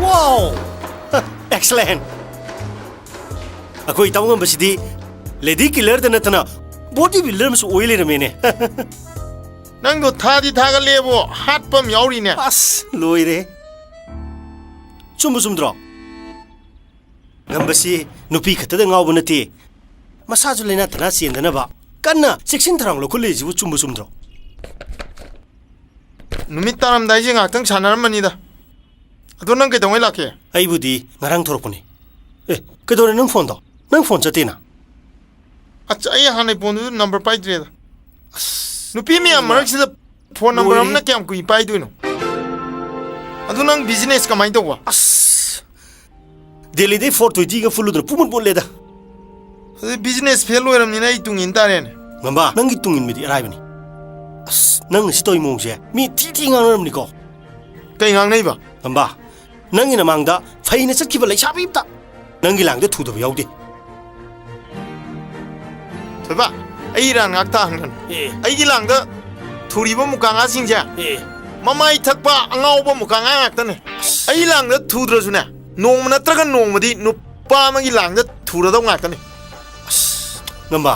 ว้าว excellent อะคุยตาวงบัสดี Ladie killer แต่natana body builder มันสวยเลยนะเมเน่ นั่งดูท่าที่ท่ากันเลยบ่ฮัดปั๊มยาวดีเนี่ย as ลอยเลยชุ่มดรอกงั้นบัสดีนุปีขัดแต่เงาบนทีมาซาจุเลยนะท่าเสียนนะบ่กันนะเซ็กซินทรังเราคุเลยจิวชุ่มดรอกนุมิตารำได้ยังอ่ะตั้งฉันนั้นมันนี่ดะตัวนั่งกี่ตรงไอ้ลักเอ๋ไอ้บุดีงารังทรกุนี่เอ๊ะก็โดนนั่งโฟนต่อนั่งโฟนจะตีน่ะอาจจะไอ้ฮันไอ้ปนดูนัมเบอร์ไปด้วยดะนุปีมีอะไรสิจะโฟนนัมเบอร์มันนักแกมกุยไปด้วยนู่ตัวนั่งบิสเนสก็ไม่ตัวเดลิเดย์ฟอร์ตัวจีก็ฟูลดูปุ่มบนเลยดะบิสเนสเฟลเลยมันนี่ไอ้ตุงอินตาเรนงั้นบ้านั่งกิตุงอินไม่ดีอะไรบ้นี่นั่งสิตัวอีโมงเช่มีที่งานอะไรมันนี่ก็ใครงานไหนบ้างั้นบ้านั่งกินน้ำมังดาไฟเนี่ยสักกี่วันเลยชาบิบตานั่งกินหลังเดือดถูตัวไปเอาดิใช่ปะไอ้ร้านงักตาหันไอ้กินหลังเดือดถูรีบมุกังอาสิงจ้ะมาไม่ทักปะเงาบมุกังงักตาเนี่ยไอ้หลังเดือดถูตัวสุนัขนงมันนัดตะกันนงมาดินุป้ามันกินหลังเดือดถูเราต้องงักตาเนี่ยงั้นบ้า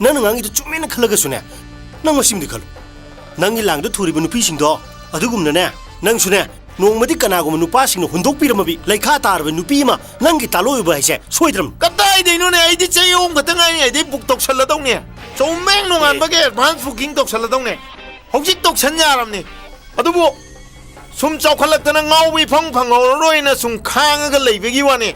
นั่งงั้นกิจุ่มไม่นักขลักสุนัขนั่งมาชิมดิขลุ่นั่งกินหลังเดือดถูรีบนุปีสิงดออะดูกุมนั่นเนี่ยนั่งสุนัขนงมาดิกันนากุมนุป้าสิงห์หุ่นดกปีรมาบิไล่ข้าตาร์บนุปีมานั่งกิตาโลอยู่บ่อยเช่ช่วยทำก็ได้ดิโน่นไอ้ที่เจ้าองค์ก็ตั้งไงไอ้ที่บุกตกฉันละต้องเนี่ยโจมแม่งนงานปะแกพันฟุกิงตกฉันละต้องเนี่ยหกจิตตกฉันยารำนี่อะดูบุสุ่มเจ้าขลักแต่นั่งเงาวิพังพังเอาเลยนะสุ่มค้างกันเลยไปกี่วันนี่